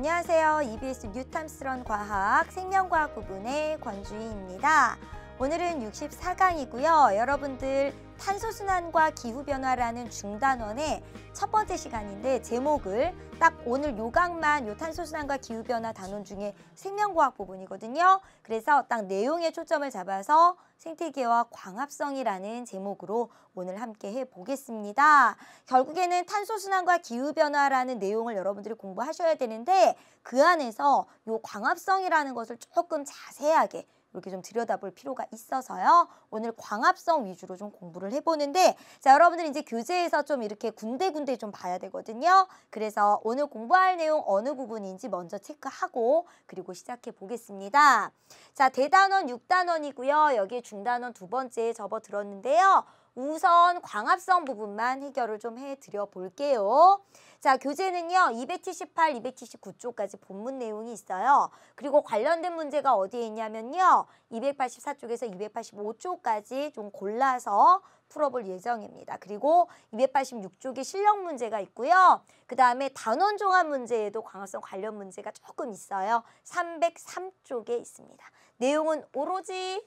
안녕하세요. EBS 뉴탐스런 과학 생명과학 부분의 권주희입니다. 오늘은 64강이고요. 여러분들 탄소순환과 기후변화라는 중단원의 첫 번째 시간인데 제목을 딱 오늘 요 강만 요 탄소순환과 기후변화 단원 중에 생명과학 부분이거든요. 그래서 딱 내용에 초점을 잡아서 생태계와 광합성이라는 제목으로 오늘 함께 해보겠습니다. 결국에는 탄소순환과 기후변화라는 내용을 여러분들이 공부하셔야 되는데 그 안에서 요 광합성이라는 것을 조금 자세하게 이렇게 좀 들여다볼 필요가 있어서요. 오늘 광합성 위주로 좀 공부를 해보는데 자, 여러분들 이제 교재에서 좀 이렇게 군데군데 좀 봐야 되거든요. 그래서 오늘 공부할 내용 어느 부분인지 먼저 체크하고 그리고 시작해 보겠습니다. 자, 대단원 6단원이고요. 여기에 중단원 두 번째 접어들었는데요. 우선 광합성 부분만 해결을 좀 해드려 볼게요. 자, 교재는요. 278, 279쪽까지 본문 내용이 있어요. 그리고 관련된 문제가 어디에 있냐면요. 284쪽에서 285쪽까지 좀 골라서 풀어볼 예정입니다. 그리고 286쪽에 실력 문제가 있고요. 그 다음에 단원 종합 문제에도 광합성 관련 문제가 조금 있어요. 303쪽에 있습니다. 내용은 오로지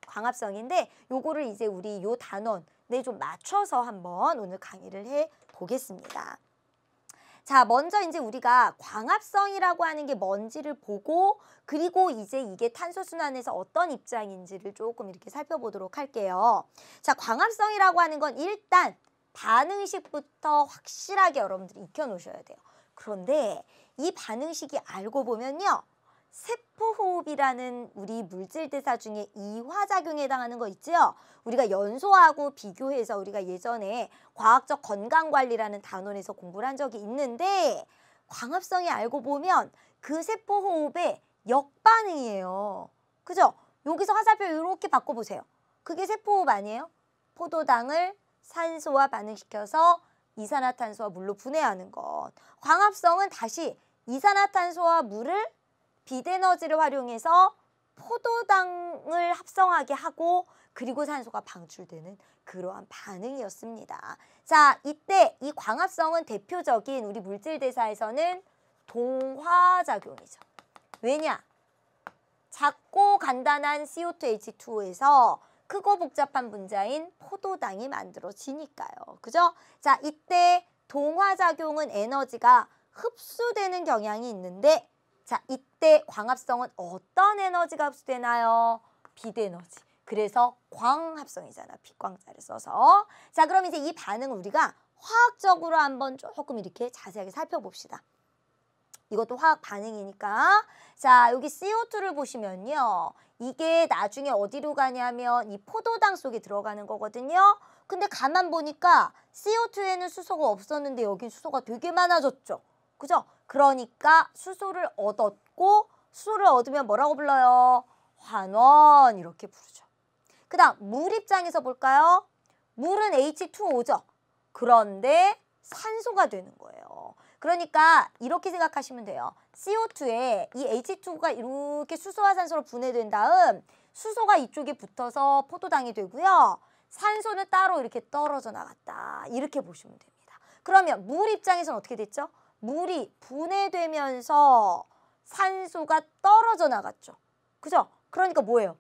광합성인데 요거를 이제 우리 요 단원에 좀 맞춰서 한번 오늘 강의를 해 보겠습니다. 자, 먼저 이제 우리가 광합성이라고 하는 게 뭔지를 보고 그리고 이제 이게 탄소순환에서 어떤 입장인지를 조금 이렇게 살펴보도록 할게요. 자, 광합성이라고 하는 건 일단 반응식부터 확실하게 여러분들이 익혀놓으셔야 돼요. 그런데 이 반응식이 알고 보면요. 세포호흡이라는 우리 물질대사 중에 이화작용에 해당하는 거 있죠? 우리가 연소하고 비교해서 우리가 예전에 과학적 건강관리라는 단원에서 공부를 한 적이 있는데 광합성이 알고 보면 그 세포호흡의 역반응이에요. 그죠? 여기서 화살표 이렇게 바꿔보세요. 그게 세포호흡 아니에요? 포도당을 산소와 반응시켜서 이산화탄소와 물로 분해하는 것. 광합성은 다시 이산화탄소와 물을 빛에너지를 활용해서 포도당을 합성하게 하고 그리고 산소가 방출되는 그러한 반응이었습니다. 자, 이때 이 광합성은 대표적인 우리 물질대사에서는 동화작용이죠. 왜냐? 작고 간단한 CO2H2O에서 크고 복잡한 분자인 포도당이 만들어지니까요. 그죠? 자, 이때 동화작용은 에너지가 흡수되는 경향이 있는데 자, 이때 광합성은 어떤 에너지가 흡수되나요? 빛에너지. 그래서 광합성이잖아. 빛광자를 써서. 자, 그럼 이제 이 반응을 우리가 화학적으로 한번 조금 이렇게 자세하게 살펴봅시다. 이것도 화학 반응이니까. 자, 여기 CO2를 보시면요. 이게 나중에 어디로 가냐면 이 포도당 속에 들어가는 거거든요. 근데 가만 보니까 CO2에는 수소가 없었는데 여긴 수소가 되게 많아졌죠. 그죠? 그러니까 수소를 얻었고 수소를 얻으면 뭐라고 불러요? 환원 이렇게 부르죠. 그 다음 물 입장에서 볼까요? 물은 H2O죠. 그런데 산소가 되는 거예요. 그러니까 이렇게 생각하시면 돼요. CO2에 이 H2O가 이렇게 수소와 산소로 분해된 다음 수소가 이쪽에 붙어서 포도당이 되고요. 산소는 따로 이렇게 떨어져 나갔다. 이렇게 보시면 됩니다. 그러면 물 입장에서는 어떻게 됐죠? 물이 분해되면서 산소가 떨어져 나갔죠. 그죠? 그러니까 뭐예요?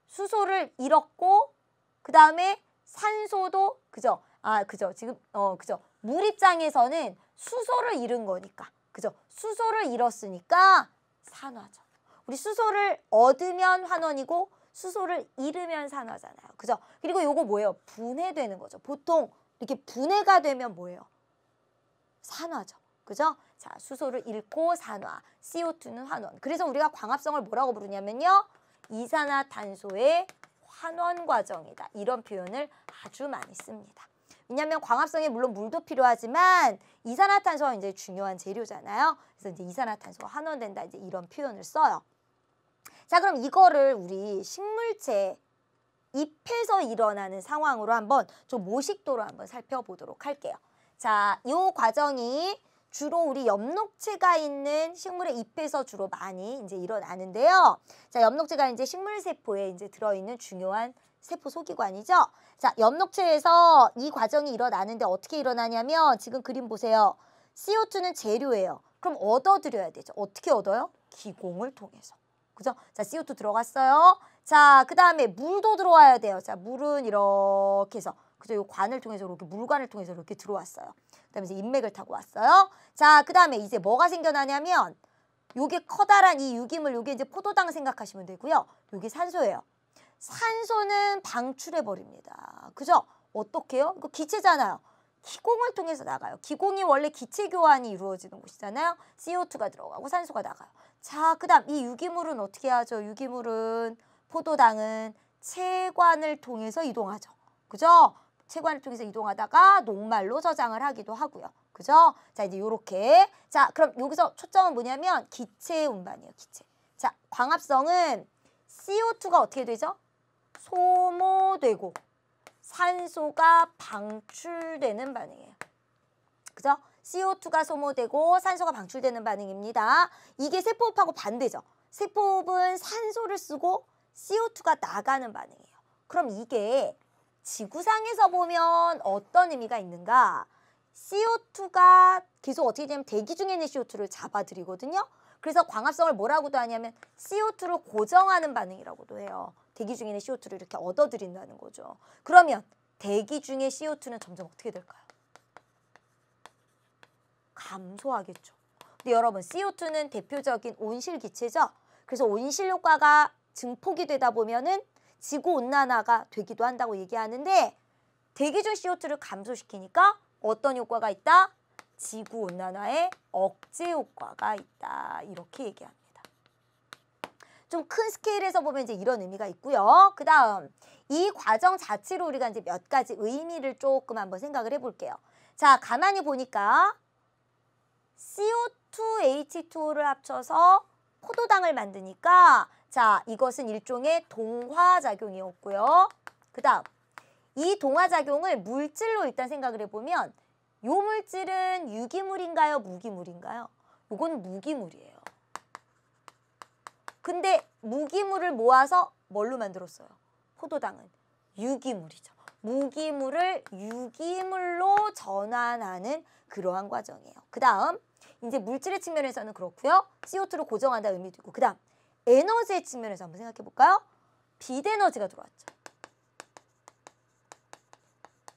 수소를 잃었고 그 다음에 산소도 그죠? 아, 그죠? 지금 그죠? 물 입장에서는 수소를 잃은 거니까. 그죠? 수소를 잃었으니까 산화죠. 우리 수소를 얻으면 환원이고 수소를 잃으면 산화잖아요. 그죠? 그리고 요거 뭐예요? 분해되는 거죠. 보통 이렇게 분해가 되면 뭐예요? 산화죠. 그죠? 자, 수소를 잃고 산화, CO2는 환원. 그래서 우리가 광합성을 뭐라고 부르냐면요. 이산화탄소의 환원 과정이다. 이런 표현을 아주 많이 씁니다. 왜냐하면 광합성에 물론 물도 필요하지만 이산화탄소가 이제 중요한 재료잖아요. 그래서 이제 이산화탄소가 환원된다. 이제 이런 표현을 써요. 자, 그럼 이거를 우리 식물체 잎에서 일어나는 상황으로 한번 좀 모식도로 한번 살펴보도록 할게요. 자, 이 과정이 주로 우리 엽록체가 있는 식물의 잎에서 주로 많이 이제 일어나는데요. 자, 엽록체가 이제 식물 세포에 이제 들어있는 중요한 세포 소기관이죠. 자, 엽록체에서 이 과정이 일어나는데 어떻게 일어나냐면 지금 그림 보세요. CO2는 재료예요. 그럼 얻어들여야 되죠. 어떻게 얻어요? 기공을 통해서. 그죠? 자, CO2 들어갔어요. 자, 그 다음에 물도 들어와야 돼요. 자, 물은 이렇게 해서, 그죠? 요 관을 통해서 이렇게, 물관을 통해서 이렇게 들어왔어요. 그 다음에 이제 인맥을 타고 왔어요. 자, 그 다음에 이제 뭐가 생겨나냐면, 요게 커다란 이 유기물, 요게 이제 포도당 생각하시면 되고요. 요게 산소예요. 산소는 방출해버립니다. 그죠? 어떻게 해요? 이거 기체잖아요. 기공을 통해서 나가요. 기공이 원래 기체 교환이 이루어지는 곳이잖아요. CO2가 들어가고 산소가 나가요. 자, 그 다음 이 유기물은 어떻게 하죠? 유기물은, 포도당은 체관을 통해서 이동하죠. 그죠? 체관을 통해서 이동하다가 녹말로 저장을 하기도 하고요. 그죠? 자, 이제 요렇게. 자, 그럼 여기서 초점은 뭐냐면 기체 운반이에요. 기체. 자, 광합성은 CO2가 어떻게 되죠? 소모되고 산소가 방출되는 반응이에요. 그죠? CO2가 소모되고 산소가 방출되는 반응입니다. 이게 세포호흡하고 반대죠. 세포호흡은 산소를 쓰고 CO2가 나가는 반응이에요. 그럼 이게 지구상에서 보면 어떤 의미가 있는가? CO2가 계속 어떻게 되냐면 대기 중에 있는 CO2를 잡아들이거든요. 그래서 광합성을 뭐라고도 하냐면 CO2를 고정하는 반응이라고도 해요. 대기 중에 있는 CO2를 이렇게 얻어들인다는 거죠. 그러면 대기 중에 CO2는 점점 어떻게 될까요? 감소하겠죠. 근데 여러분 CO2는 대표적인 온실기체죠. 그래서 온실 효과가 증폭이 되다 보면은 지구온난화가 되기도 한다고 얘기하는데 대기 중 CO2를 감소시키니까 어떤 효과가 있다? 지구온난화의 억제 효과가 있다. 이렇게 얘기합니다. 좀 큰 스케일에서 보면 이제 이런 의미가 있고요. 그 다음 이 과정 자체로 우리가 이제 몇 가지 의미를 조금 한번 생각을 해볼게요. 자, 가만히 보니까 CO2H2O를 합쳐서 포도당을 만드니까 자, 이것은 일종의 동화작용이었고요. 그 다음 이 동화작용을 물질로 일단 생각을 해보면 요 물질은 유기물인가요? 무기물인가요? 요건 무기물이에요. 근데 무기물을 모아서 뭘로 만들었어요? 포도당은 유기물이죠. 무기물을 유기물로 전환하는 그러한 과정이에요. 그 다음 이제 물질의 측면에서는 그렇고요. CO2를 고정한다는 의미도 있고 그 다음 에너지의 측면에서 한번 생각해 볼까요? 빛에너지가 들어왔죠.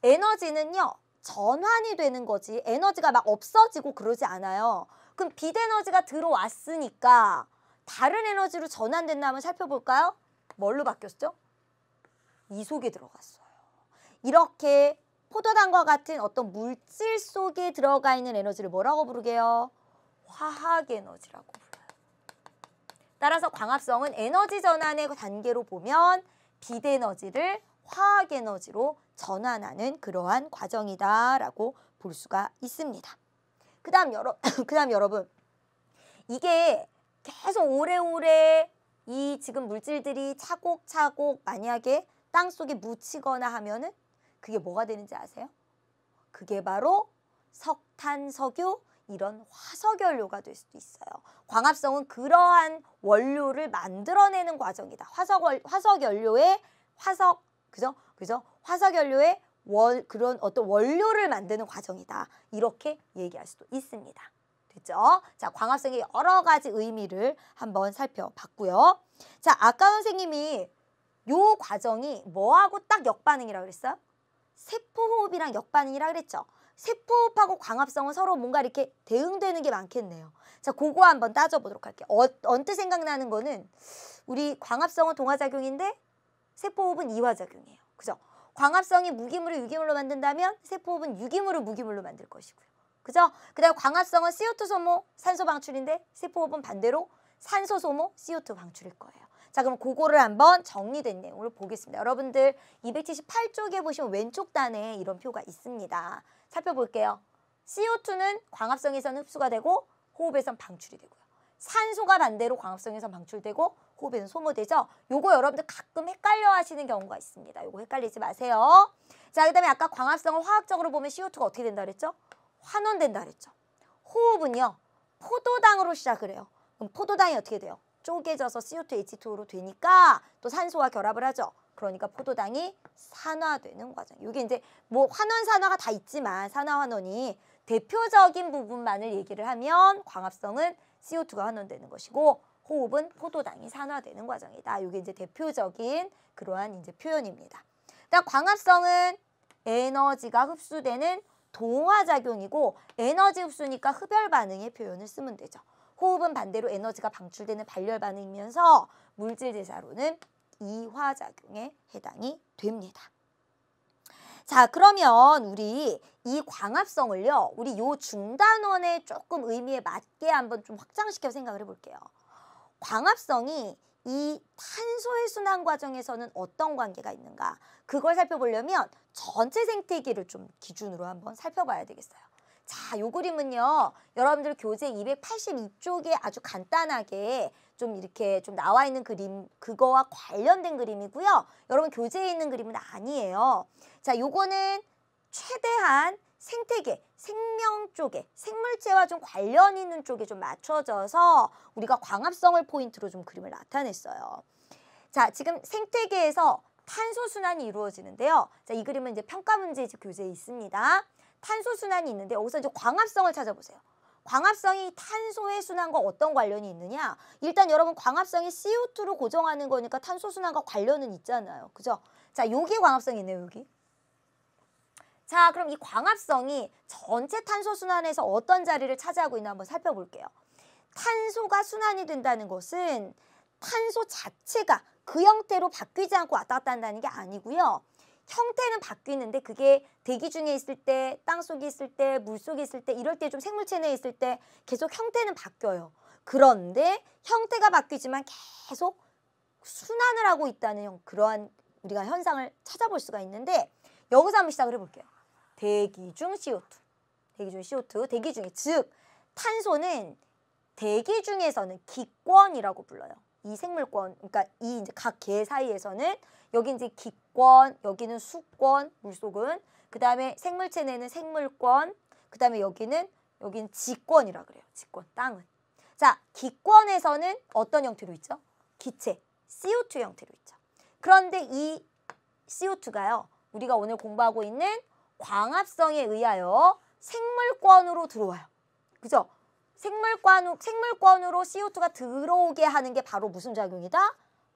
에너지는요. 전환이 되는 거지 에너지가 막 없어지고 그러지 않아요. 그럼 빛에너지가 들어왔으니까 다른 에너지로 전환됐나 한번 살펴볼까요? 뭘로 바뀌었죠? 이속에 들어갔어요. 이렇게 포도당과 같은 어떤 물질 속에 들어가 있는 에너지를 뭐라고 부르게요? 화학에너지라고 불러요. 따라서 광합성은 에너지 전환의 단계로 보면 빛에너지를 화학에너지로 전환하는 그러한 과정이다라고 볼 수가 있습니다. 그 다음 여러분 이게 계속 오래오래 이 지금 물질들이 차곡차곡 만약에 땅속에 묻히거나 하면은 그게 뭐가 되는지 아세요? 그게 바로 석탄, 석유 이런 화석연료가 될 수도 있어요. 광합성은 그러한 원료를 만들어내는 과정이다. 화석연료의 화석연료의 그런 어떤 원료를 만드는 과정이다. 이렇게 얘기할 수도 있습니다. 됐죠? 자, 광합성의 여러 가지 의미를 한번 살펴봤고요. 자, 아까 선생님이 요 과정이 뭐하고 딱 역반응이라고 그랬어요? 세포호흡이랑 역반응이라고 그랬죠? 세포호흡하고 광합성은 서로 뭔가 이렇게 대응되는 게 많겠네요. 자, 그거 한번 따져보도록 할게요. 언뜻 생각나는 거는 우리 광합성은 동화작용인데 세포호흡은 이화작용이에요. 그죠? 광합성이 무기물을 유기물로 만든다면 세포호흡은 유기물을 무기물로 만들 것이고요. 그죠? 그 다음에 광합성은 CO2 소모, 산소 방출인데 세포호흡은 반대로 산소 소모, CO2 방출일 거예요. 자, 그럼 그거를 한번 정리된 내용을 보겠습니다. 여러분들 278쪽에 보시면 왼쪽 단에 이런 표가 있습니다. 살펴볼게요. CO2는 광합성에서는 흡수가 되고 호흡에선 방출이 되고요. 산소가 반대로 광합성에선 방출되고 호흡에선 소모되죠. 요거 여러분들 가끔 헷갈려 하시는 경우가 있습니다. 요거 헷갈리지 마세요. 자, 그 다음에 아까 광합성을 화학적으로 보면 CO2가 어떻게 된다 그랬죠? 환원된다 그랬죠. 호흡은요. 포도당으로 시작을 해요. 그럼 포도당이 어떻게 돼요? 쪼개져서 CO2H2O로 되니까 또 산소와 결합을 하죠. 그러니까 포도당이 산화되는 과정. 이게 이제 뭐 환원 산화가 다 있지만 산화 환원이 대표적인 부분만을 얘기를 하면 광합성은 CO2가 환원되는 것이고 호흡은 포도당이 산화되는 과정이다. 이게 이제 대표적인 그러한 이제 표현입니다. 일단 광합성은 에너지가 흡수되는 동화작용이고 에너지 흡수니까 흡열 반응의 표현을 쓰면 되죠. 호흡은 반대로 에너지가 방출되는 발열 반응이면서 물질 대사로는 이화작용에 해당이 됩니다. 자, 그러면 우리 이 광합성을요, 우리 요 중단원의 조금 의미에 맞게 한번 좀 확장시켜서 생각을 해볼게요. 광합성이 이 탄소의 순환 과정에서는 어떤 관계가 있는가? 그걸 살펴보려면 전체 생태계를 좀 기준으로 한번 살펴봐야 되겠어요. 자, 요 그림은요, 여러분들 교재 282쪽에 아주 간단하게 좀 이렇게 좀 나와 있는 그림, 그거와 관련된 그림이고요. 여러분 교재에 있는 그림은 아니에요. 자, 요거는 최대한 생태계, 생명 쪽에, 생물체와 좀 관련 있는 쪽에 좀 맞춰져서 우리가 광합성을 포인트로 좀 그림을 나타냈어요. 자, 지금 생태계에서 탄소 순환이 이루어지는데요. 자, 이 그림은 이제 평가 문제 교재에 있습니다. 탄소 순환이 있는데 여기서 이제 광합성을 찾아보세요. 광합성이 탄소의 순환과 어떤 관련이 있느냐? 일단 여러분 광합성이 CO2로 고정하는 거니까 탄소 순환과 관련은 있잖아요. 그죠? 자, 여기 광합성이 있네요, 여기. 자, 그럼 이 광합성이 전체 탄소 순환에서 어떤 자리를 차지하고 있나 한번 살펴볼게요. 탄소가 순환이 된다는 것은 탄소 자체가 그 형태로 바뀌지 않고 왔다 갔다 한다는 게 아니고요. 형태는 바뀌는데 그게 대기 중에 있을 때, 땅 속에 있을 때, 물 속에 있을 때, 이럴 때 좀 생물체 내에 있을 때 계속 형태는 바뀌어요. 그런데 형태가 바뀌지만 계속 순환을 하고 있다는 그러한 우리가 현상을 찾아볼 수가 있는데 여기서 한번 시작을 해볼게요. 대기 중 CO2, 대기 중 CO2, 대기 중에 즉 탄소는 대기 중에서는 기권이라고 불러요. 이 생물권, 그러니까 이 이제 각 개 사이에서는 여기 이제 기권, 여기는 수권, 물속은 그 다음에 생물체 내는 생물권, 그 다음에 여기는 지권이라 그래요. 지권, 땅은. 자, 기권에서는 어떤 형태로 있죠? 기체, CO2 형태로 있죠. 그런데 이 CO2가요. 우리가 오늘 공부하고 있는 광합성에 의하여 생물권으로 들어와요. 그죠? 생물권으로 CO2가 들어오게 하는 게 바로 무슨 작용이다?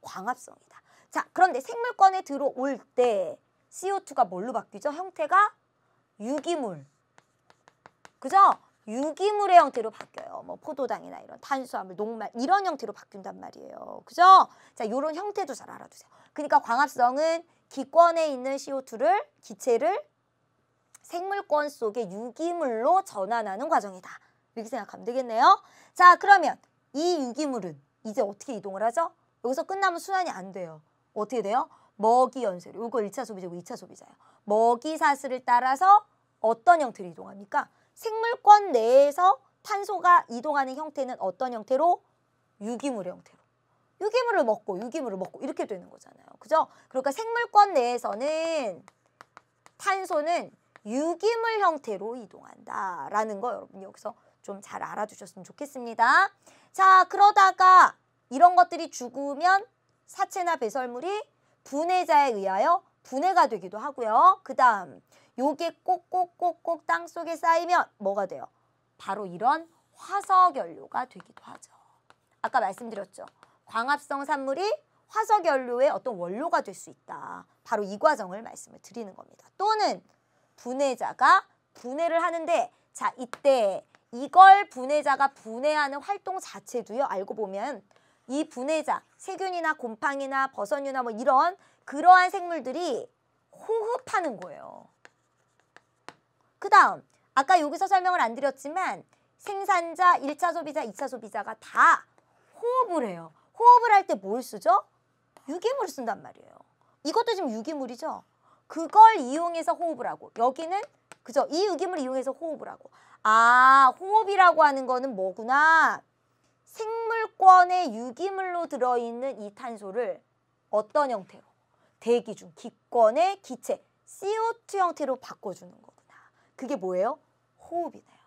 광합성이다. 자, 그런데 생물권에 들어올 때 CO2가 뭘로 바뀌죠? 형태가 유기물. 그죠? 유기물의 형태로 바뀌어요. 뭐 포도당이나 이런 탄수화물, 녹말 이런 형태로 바뀐단 말이에요. 그죠? 자, 요런 형태도 잘 알아두세요. 그러니까 광합성은 기권에 있는 CO2를 기체를 생물권 속의 유기물로 전환하는 과정이다. 이렇게 생각하면 되겠네요. 자, 그러면 이 유기물은 이제 어떻게 이동을 하죠? 여기서 끝나면 순환이 안 돼요. 어떻게 돼요? 먹이 연쇄로. 이거 1차 소비자고 2차 소비자예요. 먹이 사슬을 따라서 어떤 형태로 이동합니까? 생물권 내에서 탄소가 이동하는 형태는 어떤 형태로? 유기물의 형태로. 유기물을 먹고 이렇게 되는 거잖아요. 그죠? 그러니까 생물권 내에서는 탄소는 유기물 형태로 이동한다라는 거 여러분 여기서 좀 잘 알아두셨으면 좋겠습니다. 자, 그러다가 이런 것들이 죽으면 사체나 배설물이 분해자에 의하여 분해가 되기도 하고요. 그 다음 요게 꼭꼭꼭꼭 땅속에 쌓이면 뭐가 돼요? 바로 이런 화석연료가 되기도 하죠. 아까 말씀드렸죠. 광합성 산물이 화석연료의 어떤 원료가 될 수 있다. 바로 이 과정을 말씀을 드리는 겁니다. 또는 분해자가 분해를 하는데 자, 이때 이걸 분해자가 분해하는 활동 자체도요. 알고 보면 이 분해자, 세균이나 곰팡이나 버섯류나 뭐 이런 그러한 생물들이 호흡하는 거예요. 그 다음 아까 여기서 설명을 안 드렸지만 생산자, 1차 소비자, 2차 소비자가 다 호흡을 해요. 호흡을 할 때 뭘 쓰죠? 유기물을 쓴단 말이에요. 이것도 지금 유기물이죠. 그걸 이용해서 호흡을 하고 여기는 그죠? 이 유기물을 이용해서 호흡을 하고 아, 호흡이라고 하는 거는 뭐구나. 생물권의 유기물로 들어있는 이 탄소를 어떤 형태로? 대기 중 기권의 기체 CO2 형태로 바꿔주는 거구나. 그게 뭐예요? 호흡이네요.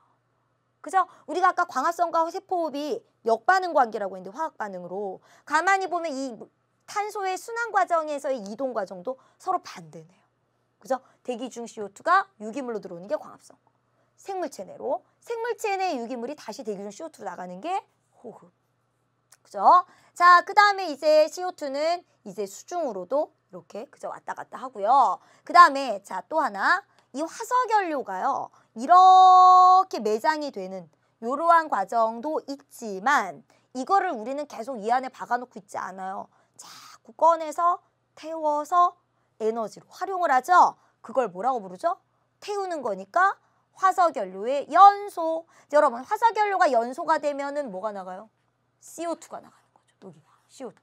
그죠? 우리가 아까 광합성과 세포호흡이 역반응 관계라고 했는데 화학 반응으로 가만히 보면 이 탄소의 순환 과정에서의 이동 과정도 서로 반대네요. 그죠? 대기 중 CO2가 유기물로 들어오는 게 광합성. 생물체 내로. 생물체 내 유기물이 다시 대기 중 CO2로 나가는 게 호흡. 그죠? 자, 그 다음에 이제 CO2는 이제 수중으로도 이렇게 그저 왔다 갔다 하고요. 그 다음에 자, 또 하나. 이 화석연료가요. 이렇게 매장이 되는 이러한 과정도 있지만 이거를 우리는 계속 이 안에 박아놓고 있지 않아요. 자꾸 꺼내서 태워서 에너지로 활용을 하죠. 그걸 뭐라고 부르죠? 태우는 거니까 화석연료의 연소. 여러분, 화석연료가 연소가 되면은 뭐가 나가요? CO2가 나가는 거죠. 여기 CO2.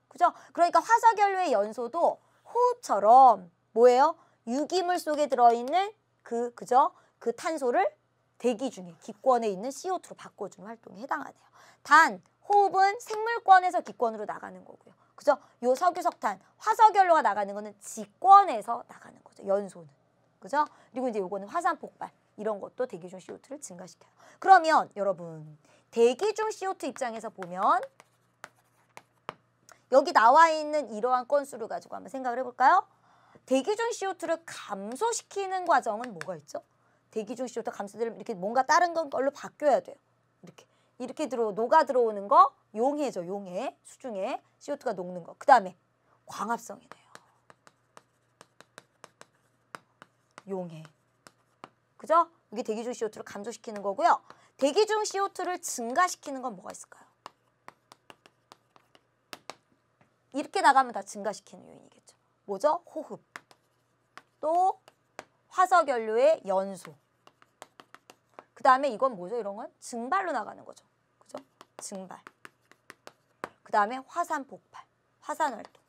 그죠? 그러니까 화석연료의 연소도 호흡처럼 뭐예요? 유기물 속에 들어있는 그죠? 그 탄소를 대기 중에 기권에 있는 CO2로 바꿔주는 활동에 해당하네요. 단 호흡은 생물권에서 기권으로 나가는 거고요. 그죠? 요 석유석탄, 화석연료가 나가는 거는 지권에서 나가는 거죠. 연소는. 그죠? 그리고 이제 요거는 화산 폭발. 이런 것도 대기 중 CO2를 증가시켜요. 그러면 여러분, 대기 중 CO2 입장에서 보면 여기 나와 있는 이러한 건수를 가지고 한번 생각을 해볼까요? 대기 중 CO2를 감소시키는 과정은 뭐가 있죠? 대기 중 CO2 감소되면 이렇게 뭔가 다른 걸로 바뀌어야 돼요. 이렇게 녹아 들어오는 거 용해죠. 용해. 수중에 CO2가 녹는 거. 그 다음에 광합성이네요. 용해. 그죠? 이게 대기 중 CO2를 감소시키는 거고요. 대기 중 CO2를 증가시키는 건 뭐가 있을까요? 이렇게 나가면 다 증가시키는 요인이겠죠. 뭐죠? 호흡. 또 화석연료의 연소. 그 다음에 이건 뭐죠? 이런 건 증발로 나가는 거죠. 그죠? 증발. 그 다음에 화산 폭발, 화산 활동.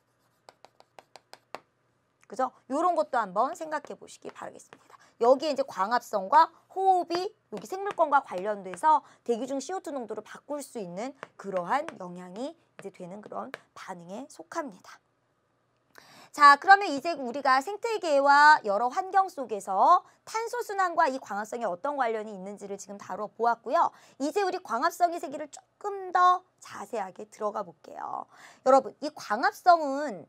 그죠? 이런 것도 한번 생각해 보시기 바라겠습니다. 여기에 이제 광합성과 호흡이 여기 생물권과 관련돼서 대기 중 CO2 농도를 바꿀 수 있는 그러한 영향이 이제 되는 그런 반응에 속합니다. 자, 그러면 이제 우리가 생태계와 여러 환경 속에서 탄소 순환과 이 광합성이 어떤 관련이 있는지를 지금 다뤄보았고요. 이제 우리 광합성의 세계를 조금 더 자세하게 들어가 볼게요. 여러분, 이 광합성은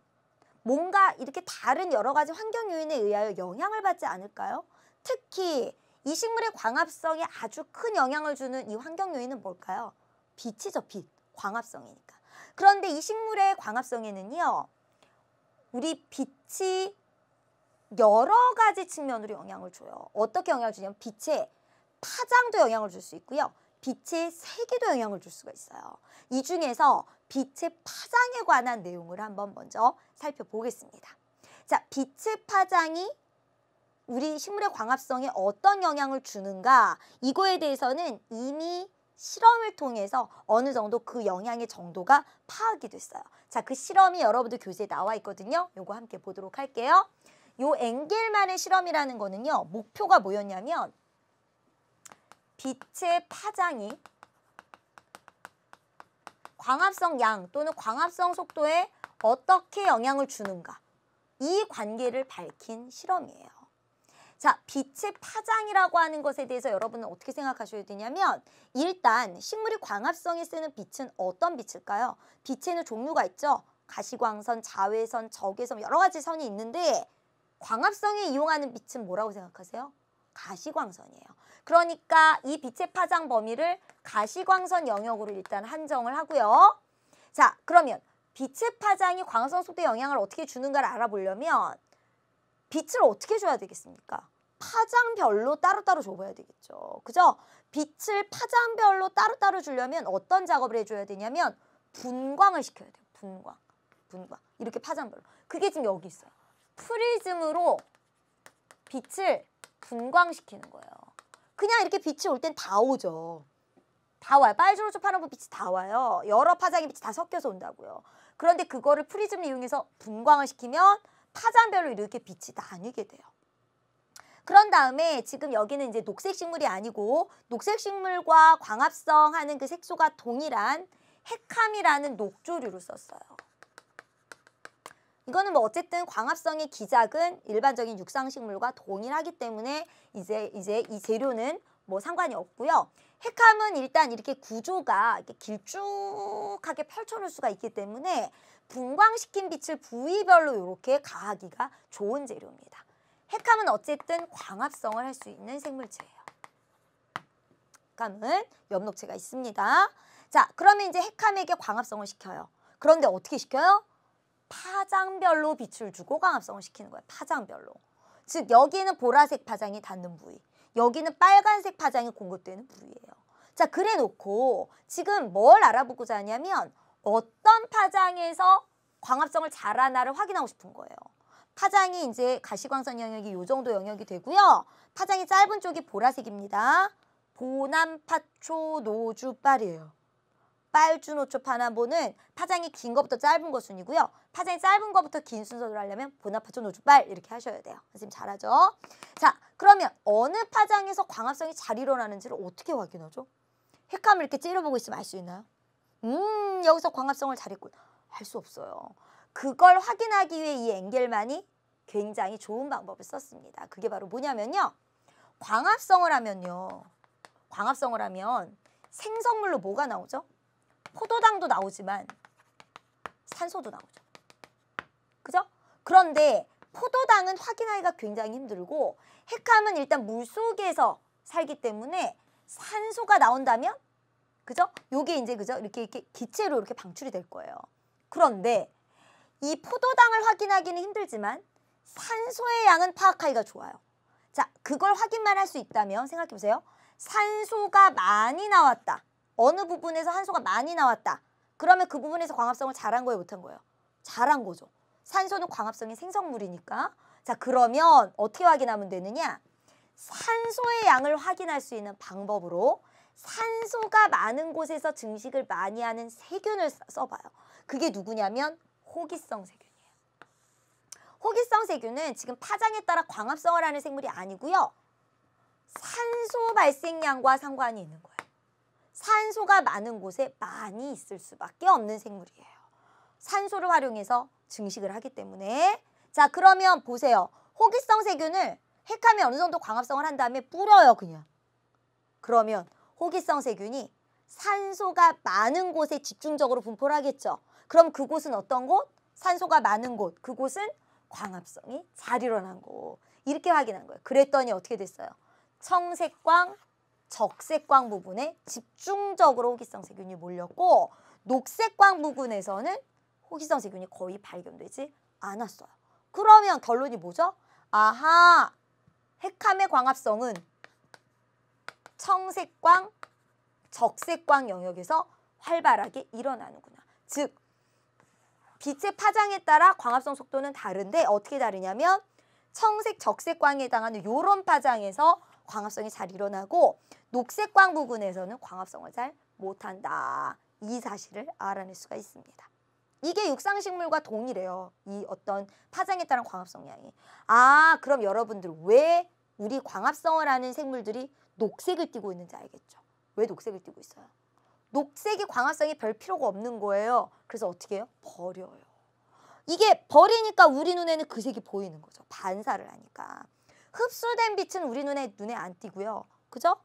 뭔가 이렇게 다른 여러 가지 환경 요인에 의하여 영향을 받지 않을까요? 특히 이 식물의 광합성에 아주 큰 영향을 주는 이 환경 요인은 뭘까요? 빛이죠, 빛. 광합성이니까. 그런데 이 식물의 광합성에는요. 우리 빛이 여러 가지 측면으로 영향을 줘요. 어떻게 영향을 주냐면 빛의 파장도 영향을 줄 수 있고요. 빛의 세기도 영향을 줄 수가 있어요. 이 중에서 빛의 파장에 관한 내용을 한번 먼저 살펴보겠습니다. 자, 빛의 파장이 우리 식물의 광합성에 어떤 영향을 주는가? 이거에 대해서는 이미 실험을 통해서 어느 정도 그 영향의 정도가 파악이 됐어요. 자, 그 실험이 여러분들 교재에 나와 있거든요. 요거 함께 보도록 할게요. 요 엥겔만의 실험이라는 거는요. 목표가 뭐였냐면 빛의 파장이 광합성 양 또는 광합성 속도에 어떻게 영향을 주는가. 이 관계를 밝힌 실험이에요. 자, 빛의 파장이라고 하는 것에 대해서 여러분은 어떻게 생각하셔야 되냐면 일단 식물이 광합성에 쓰는 빛은 어떤 빛일까요? 빛에는 종류가 있죠. 가시광선, 자외선, 적외선 여러 가지 선이 있는데 광합성에 이용하는 빛은 뭐라고 생각하세요? 가시광선이에요. 그러니까 이 빛의 파장 범위를 가시광선 영역으로 일단 한정을 하고요. 자, 그러면 빛의 파장이 광합성 속도에 영향을 어떻게 주는가를 알아보려면 빛을 어떻게 줘야 되겠습니까? 파장별로 따로따로 줘봐야 되겠죠. 그죠? 빛을 파장별로 따로따로 주려면 어떤 작업을 해줘야 되냐면 분광을 시켜야 돼요. 분광. 이렇게 파장별로. 그게 지금 여기 있어요. 프리즘으로 빛을 분광시키는 거예요. 그냥 이렇게 빛이 올 땐 다 오죠. 다 와요. 빨주노초 파란불 빛이 다 와요. 여러 파장의 빛이 다 섞여서 온다고요. 그런데 그거를 프리즘을 이용해서 분광을 시키면 파장별로 이렇게 빛이 나뉘게 돼요. 그런 다음에 지금 여기는 이제 녹색 식물이 아니고 녹색 식물과 광합성 하는 그 색소가 동일한 핵함이라는 녹조류를 썼어요. 이거는 뭐 어쨌든 광합성의 기작은 일반적인 육상식물과 동일하기 때문에 이제 이 재료는 뭐 상관이 없고요. 핵함은 일단 이렇게 구조가 이렇게 길쭉하게 펼쳐놓을 수가 있기 때문에 분광시킨 빛을 부위별로 이렇게 가하기가 좋은 재료입니다. 핵함은 어쨌든 광합성을 할 수 있는 생물체예요. 핵감은 엽록체가 있습니다. 자, 그러면 이제 핵감에게 광합성을 시켜요. 그런데 어떻게 시켜요? 파장별로 빛을 주고 광합성을 시키는 거예요. 파장별로. 즉 여기는 보라색 파장이 닿는 부위, 여기는 빨간색 파장이 공급되는 부위예요. 자, 그래 놓고 지금 뭘 알아보고자 하냐면 어떤 파장에서 광합성을 잘하나를 확인하고 싶은 거예요. 파장이 이제 가시광선 영역이 이 정도 영역이 되고요. 파장이 짧은 쪽이 보라색입니다. 보남파초 노주빨이에요. 빨주노초 파남보는 파장이 긴 것부터 짧은 거 순이고요. 파장이 짧은 것부터 긴 순서로 하려면 보나파초 노주빨 이렇게 하셔야 돼요. 선생님 잘하죠? 자, 그러면 어느 파장에서 광합성이 잘 일어나는지를 어떻게 확인하죠? 핵감을 이렇게 찌려보고 있으면 알 수 있나요? 여기서 광합성을 잘했군. 할 수 없어요. 그걸 확인하기 위해 이 엥겔만이 굉장히 좋은 방법을 썼습니다. 그게 바로 뭐냐면요. 광합성을 하면 생성물로 뭐가 나오죠? 포도당도 나오지만 산소도 나오죠. 그죠? 그런데 포도당은 확인하기가 굉장히 힘들고 핵감은 일단 물속에서 살기 때문에 산소가 나온다면 그죠? 요게 이제 그죠? 이렇게 기체로 이렇게 방출이 될 거예요. 그런데 이 포도당을 확인하기는 힘들지만 산소의 양은 파악하기가 좋아요. 자, 그걸 확인만 할 수 있다면 생각해 보세요. 산소가 많이 나왔다. 어느 부분에서 산소가 많이 나왔다. 그러면 그 부분에서 광합성을 잘한 거예요, 못한 거예요? 잘한 거죠. 산소는 광합성의 생성물이니까. 자, 그러면 어떻게 확인하면 되느냐? 산소의 양을 확인할 수 있는 방법으로 산소가 많은 곳에서 증식을 많이 하는 세균을 써봐요. 그게 누구냐면 호기성 세균이에요. 호기성 세균은 지금 파장에 따라 광합성을 하는 생물이 아니고요. 산소 발생량과 상관이 있는 거예요. 산소가 많은 곳에 많이 있을 수밖에 없는 생물이에요. 산소를 활용해서 증식을 하기 때문에. 자, 그러면 보세요. 호기성 세균을 핵감이 어느 정도 광합성을 한 다음에 뿌려요, 그냥. 그러면 호기성 세균이 산소가 많은 곳에 집중적으로 분포를 하겠죠. 그럼 그곳은 어떤 곳? 산소가 많은 곳. 그곳은 광합성이 잘 일어난 곳. 이렇게 확인한 거예요. 그랬더니 어떻게 됐어요? 청색광, 적색광 부분에 집중적으로 호기성 세균이 몰렸고 녹색광 부분에서는 호기성 세균이 거의 발견되지 않았어요. 그러면 결론이 뭐죠? 아하, 핵감의 광합성은 청색광, 적색광 영역에서 활발하게 일어나는구나. 즉, 빛의 파장에 따라 광합성 속도는 다른데 어떻게 다르냐면 청색, 적색광에 해당하는 이런 파장에서 광합성이 잘 일어나고 녹색광 부분에서는 광합성을 잘 못한다. 이 사실을 알아낼 수가 있습니다. 이게 육상식물과 동일해요. 이 어떤 파장에 따른 광합성 양이. 아, 그럼 여러분들 왜 우리 광합성을 하는 생물들이 녹색을 띠고 있는지 알겠죠? 왜 녹색을 띠고 있어요? 녹색이 광합성이 별 필요가 없는 거예요. 그래서 어떻게 해요? 버려요. 이게 버리니까 우리 눈에는 그 색이 보이는 거죠. 반사를 하니까. 흡수된 빛은 우리 눈에 안 띄고요. 그죠?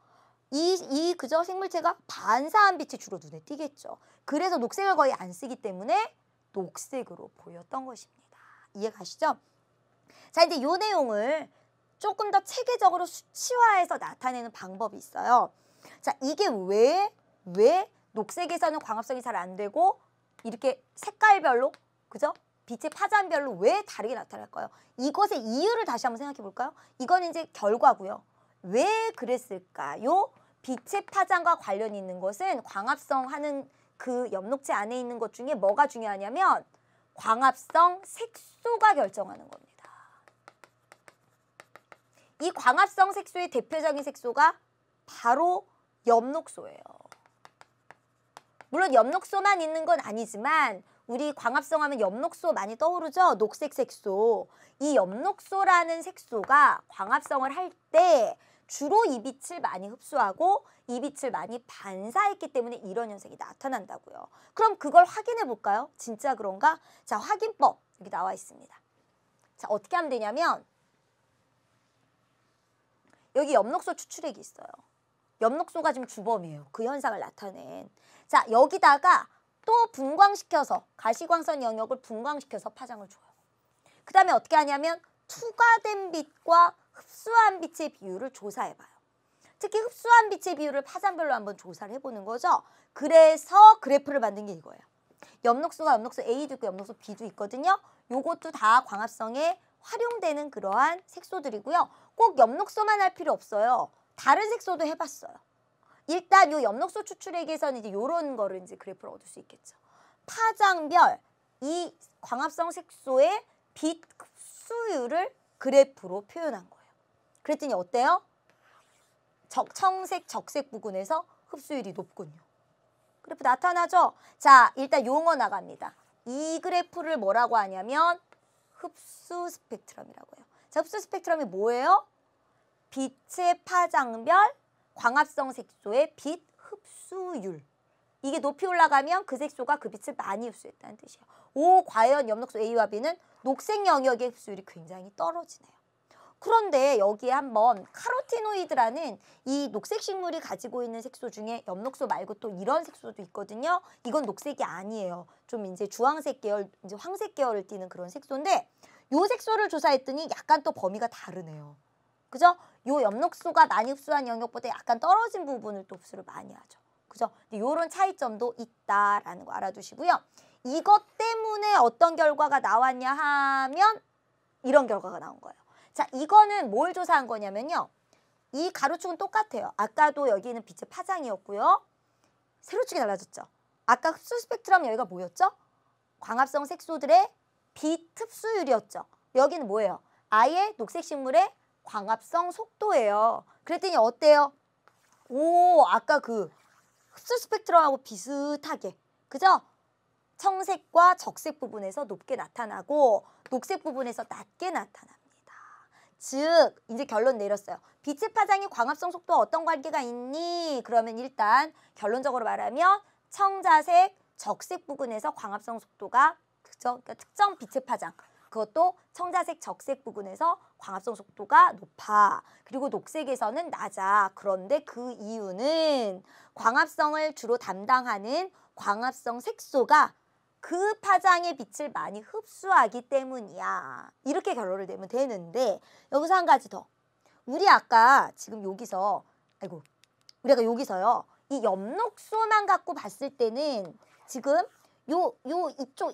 그죠? 생물체가 반사한 빛이 주로 눈에 띄겠죠. 그래서 녹색을 거의 안 쓰기 때문에 녹색으로 보였던 것입니다. 이해가시죠? 자, 이제 이 내용을 조금 더 체계적으로 수치화해서 나타내는 방법이 있어요. 자, 이게 왜 녹색에서는 광합성이 잘 안 되고 이렇게 색깔별로, 그죠? 빛의 파장별로 왜 다르게 나타날까요? 이것의 이유를 다시 한번 생각해 볼까요? 이건 이제 결과고요. 왜 그랬을까요? 빛의 파장과 관련이 있는 것은 광합성하는 그 엽록체 안에 있는 것 중에 뭐가 중요하냐면 광합성 색소가 결정하는 겁니다. 이 광합성 색소의 대표적인 색소가 바로 엽록소예요. 물론 엽록소만 있는 건 아니지만 우리 광합성하면 엽록소 많이 떠오르죠? 녹색 색소. 이 엽록소라는 색소가 광합성을 할 때 주로 이 빛을 많이 흡수하고 이 빛을 많이 반사했기 때문에 이런 현상이 나타난다고요. 그럼 그걸 확인해 볼까요? 진짜 그런가? 자, 확인법 여기 나와 있습니다. 자, 어떻게 하면 되냐면 여기 엽록소 추출액이 있어요. 엽록소가 지금 주범이에요. 그 현상을 나타낸. 자, 여기다가 또 분광시켜서 가시광선 영역을 분광시켜서 파장을 줘요. 그 다음에 어떻게 하냐면 투과된 빛과 흡수한 빛의 비율을 조사해봐요. 특히 흡수한 빛의 비율을 파장별로 한번 조사를 해보는 거죠. 그래서 그래프를 만든 게 이거예요. 엽록소가 엽록소 A도 있고 엽록소 B도 있거든요. 요것도 다 광합성에 활용되는 그러한 색소들이고요. 꼭 엽록소만 할 필요 없어요. 다른 색소도 해봤어요. 일단 요 엽록소 추출액에서는 이제 요런 거를 이제 그래프를 얻을 수 있겠죠. 파장별 이 광합성 색소의 빛 흡수율을 그래프로 표현한 거예요. 그랬더니 어때요? 청색, 적색 부근에서 흡수율이 높군요. 그래프 나타나죠? 자, 일단 용어 나갑니다. 이 그래프를 뭐라고 하냐면 흡수 스펙트럼이라고 해요. 자, 흡수 스펙트럼이 뭐예요? 빛의 파장별 광합성 색소의 빛 흡수율. 이게 높이 올라가면 그 색소가 그 빛을 많이 흡수했다는 뜻이에요. 오, 과연 엽록소 A와 B는 녹색 영역의 흡수율이 굉장히 떨어지네요. 그런데 여기에 한번 카로티노이드라는 이 녹색 식물이 가지고 있는 색소 중에 엽록소 말고 또 이런 색소도 있거든요. 이건 녹색이 아니에요. 좀 이제 주황색 계열, 이제 황색 계열을 띠는 그런 색소인데 요 색소를 조사했더니 약간 또 범위가 다르네요. 그죠? 요 엽록소가 많이 흡수한 영역보다 약간 떨어진 부분을 또 흡수를 많이 하죠. 그죠? 요런 차이점도 있다라는 거 알아두시고요. 이것 때문에 어떤 결과가 나왔냐 하면 이런 결과가 나온 거예요. 자, 이거는 뭘 조사한 거냐면요. 이 가로축은 똑같아요. 아까도 여기는 빛의 파장이었고요. 세로축이 달라졌죠. 아까 흡수 스펙트럼 여기가 뭐였죠? 광합성 색소들의 빛 흡수율이었죠. 여기는 뭐예요? 아예 녹색 식물의 광합성 속도예요. 그랬더니 어때요? 오, 아까 그 흡수 스펙트럼하고 비슷하게. 그죠? 청색과 적색 부분에서 높게 나타나고 녹색 부분에서 낮게 나타납니다. 즉 이제 결론 내렸어요. 빛의 파장이 광합성 속도와 어떤 관계가 있니? 그러면 일단 결론적으로 말하면 청자색, 적색 부분에서 광합성 속도가 그러니까 특정 빛의 파장 그것도 청자색, 적색 부분에서 광합성 속도가 높아. 그리고 녹색에서는 낮아. 그런데 그 이유는 광합성을 주로 담당하는 광합성 색소가 그 파장의 빛을 많이 흡수하기 때문이야. 이렇게 결론을 내면 되는데 여기서 한 가지 더. 우리 아까 지금 여기서 우리가 여기서요. 이 엽록소만 갖고 봤을 때는 지금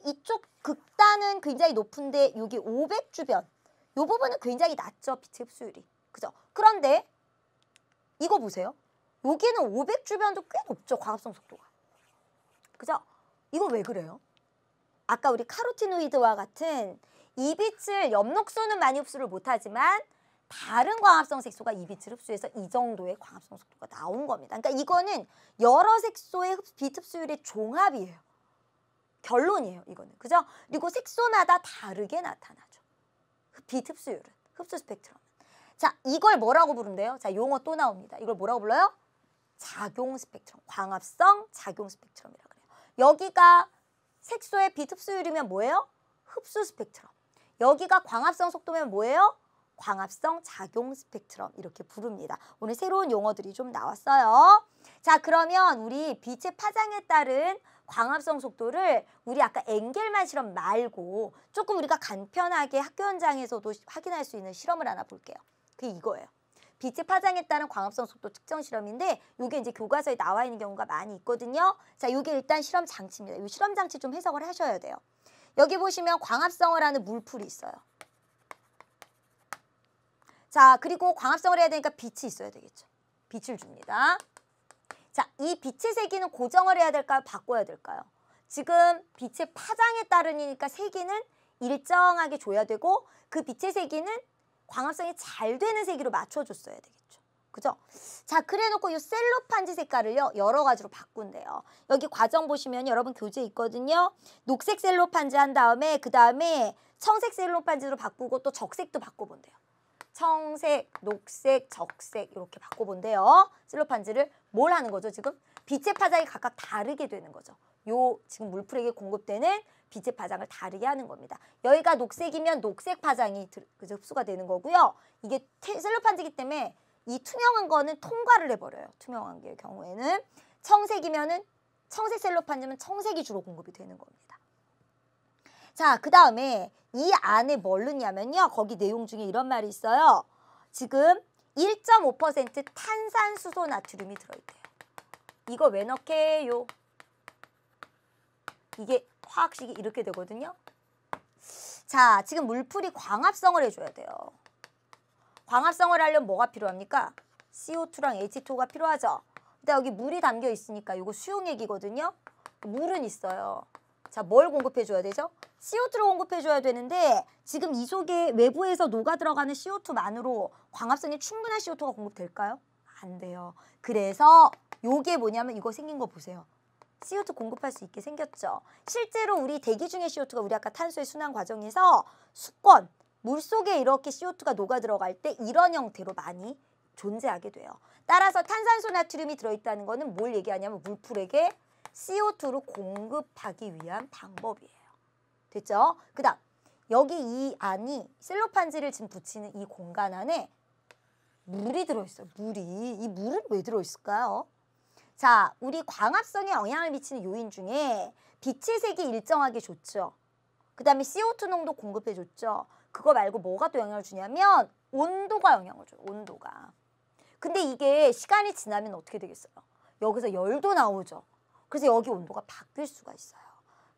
이쪽 극단은 굉장히 높은데 여기 500 주변 요 부분은 굉장히 낮죠. 빛의 흡수율이. 그죠? 그런데 이거 보세요. 여기는 500 주변도 꽤 높죠. 광합성 속도가. 그죠? 이거 왜 그래요? 아까 우리 카로티노이드와 같은 이 빛을 엽록소는 많이 흡수를 못하지만 다른 광합성 색소가 이 빛을 흡수해서 이 정도의 광합성 속도가 나온 겁니다. 그러니까 이거는 여러 색소의 빛 흡수율의 종합이에요. 결론이에요. 이거는. 그죠? 그리고 색소마다 다르게 나타나죠. 빛 흡수율은. 흡수 스펙트럼. 자, 이걸 뭐라고 부른대요? 자, 용어 또 나옵니다. 이걸 뭐라고 불러요? 작용 스펙트럼. 광합성 작용 스펙트럼이라고 그래요. 여기가 색소의 빛 흡수율이면 뭐예요? 흡수 스펙트럼. 여기가 광합성 속도면 뭐예요? 광합성 작용 스펙트럼 이렇게 부릅니다. 오늘 새로운 용어들이 좀 나왔어요. 자, 그러면 우리 빛의 파장에 따른 광합성 속도를 우리 아까 엥겔만 실험 말고 조금 우리가 간편하게 학교 현장에서도 확인할 수 있는 실험을 하나 볼게요. 그게 이거예요. 빛의 파장에 따른 광합성 속도 측정 실험인데 이게 이제 교과서에 나와 있는 경우가 많이 있거든요. 자, 이게 일단 실험 장치입니다. 이 실험 장치 좀 해석을 하셔야 돼요. 여기 보시면 광합성을 하는 물풀이 있어요. 자, 그리고 광합성을 해야 되니까 빛이 있어야 되겠죠. 빛을 줍니다. 자, 이 빛의 세기는 고정을 해야 될까요? 바꿔야 될까요? 지금 빛의 파장에 따르니까 세기는 일정하게 줘야 되고 그 빛의 세기는 광합성이 잘 되는 세기로 맞춰줬어야 되겠죠. 그죠? 자, 그래놓고 이 셀로판지 색깔을요. 여러 가지로 바꾼대요. 여기 과정 보시면 여러분 교재 있거든요. 녹색 셀로판지 한 다음에 그 다음에 청색 셀로판지로 바꾸고 또 적색도 바꿔본대요. 청색, 녹색, 적색 이렇게 바꿔본대요. 셀로판지를 뭘 하는 거죠 지금? 빛의 파장이 각각 다르게 되는 거죠. 요 지금 물풀에게 공급되는 빛의 파장을 다르게 하는 겁니다. 여기가 녹색이면 녹색 파장이 흡수가 되는 거고요. 이게 셀로판지이기 때문에 이 투명한 거는 통과를 해버려요. 투명한 게 경우에는. 청색이면은 청색 셀로판지면 청색이 주로 공급이 되는 겁니다. 자, 그 다음에 이 안에 뭘 넣냐면요. 거기 내용 중에 이런 말이 있어요. 지금 1.5% 탄산수소 나트륨이 들어있대요. 이거 왜 넣게요? 이게 화학식이 이렇게 되거든요. 자, 지금 물풀이 광합성을 해줘야 돼요. 광합성을 하려면 뭐가 필요합니까? CO2랑 H2O가 필요하죠. 근데 여기 물이 담겨 있으니까 이거 수용액이거든요. 물은 있어요. 자, 뭘 공급해줘야 되죠? CO2를 공급해줘야 되는데 지금 이 속에 외부에서 녹아 들어가는 CO2만으로 광합성이 충분한 CO2가 공급될까요? 안 돼요. 그래서 요게 뭐냐면 이거 생긴 거 보세요. CO2 공급할 수 있게 생겼죠. 실제로 우리 대기 중의 CO2가 우리 아까 탄소의 순환 과정에서 수권, 물속에 이렇게 CO2가 녹아 들어갈 때 이런 형태로 많이 존재하게 돼요. 따라서 탄산소 나트륨이 들어있다는 거는 뭘 얘기하냐면 물풀에게 CO2를 공급하기 위한 방법이에요. 됐죠? 그 다음 여기 이 안이 셀로판지를 지금 붙이는 이 공간 안에 물이 들어있어요. 이 물은 왜 들어있을까요? 자, 우리 광합성에 영향을 미치는 요인 중에 빛의 색이 일정하게 좋죠. 그 다음에 CO2 농도 공급해줬죠. 그거 말고 뭐가 또 영향을 주냐면 온도가 영향을 줘요. 온도가. 근데 이게 시간이 지나면 어떻게 되겠어요? 여기서 열도 나오죠. 그래서 여기 온도가 바뀔 수가 있어요.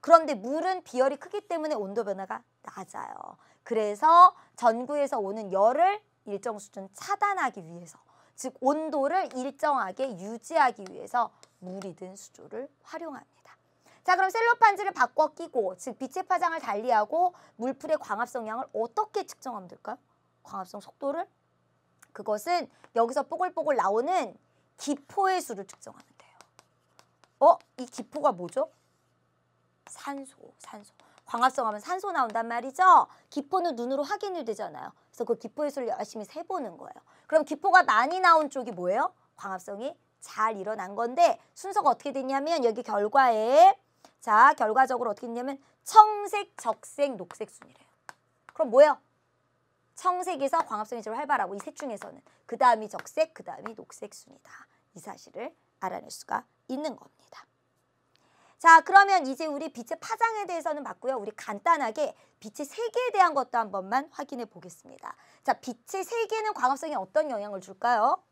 그런데 물은 비열이 크기 때문에 온도 변화가 낮아요. 그래서 전구에서 오는 열을 일정 수준 차단하기 위해서, 즉 온도를 일정하게 유지하기 위해서 물이 든 수조를 활용합니다. 자, 그럼 셀로판지를 바꿔 끼고, 즉 빛의 파장을 달리하고 물풀의 광합성량을 어떻게 측정하면 될까요? 광합성 속도를? 그것은 여기서 뽀글뽀글 나오는 기포의 수를 측정하면 돼요. 이 기포가 뭐죠? 산소. 광합성 하면 산소 나온단 말이죠. 기포는 눈으로 확인이 되잖아요. 그래서 그 기포의 수를 열심히 세보는 거예요. 그럼 기포가 많이 나온 쪽이 뭐예요? 광합성이 잘 일어난 건데 순서가 어떻게 됐냐면 여기 결과에, 자, 결과적으로 어떻게 됐냐면 청색, 적색, 녹색 순이래요. 그럼 뭐예요? 청색에서 광합성이 제일 활발하고 이 셋 중에서는 그 다음이 적색, 그 다음이 녹색 순이다. 이 사실을 알아낼 수가 있는 겁니다. 자, 그러면 이제 우리 빛의 파장에 대해서는 봤고요. 우리 간단하게 빛의 세기에 대한 것도 한 번만 확인해 보겠습니다. 자, 빛의 세기는 광합성에 어떤 영향을 줄까요?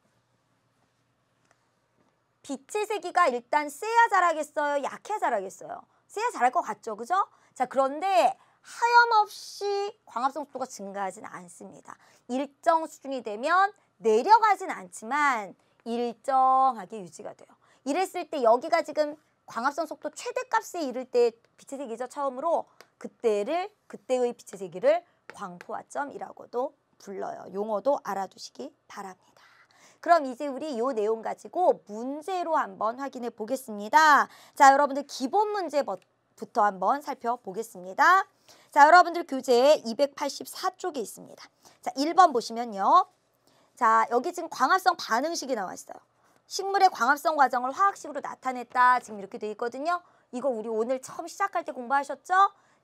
빛의 세기가 일단 세야 잘하겠어요? 약해야 잘하겠어요? 세야 잘할 것 같죠? 그죠? 자, 그런데 하염없이 광합성 속도가 증가하진 않습니다. 일정 수준이 되면 내려가진 않지만 일정하게 유지가 돼요. 이랬을 때 여기가 지금 광합성 속도 최대값에 이를 때 빛의 세기죠. 처음으로 그때의 빛의 세기를 광포화점이라고도 불러요. 용어도 알아두시기 바랍니다. 그럼 이제 우리 이 내용 가지고 문제로 한번 확인해 보겠습니다. 자, 여러분들 기본 문제부터 한번 살펴보겠습니다. 자, 여러분들 교재 284쪽에 있습니다. 자, 1번 보시면요. 자, 여기 지금 광합성 반응식이 나와 있어요. 식물의 광합성 과정을 화학식으로 나타냈다. 지금 이렇게 돼 있거든요. 이거 우리 오늘 처음 시작할 때 공부하셨죠?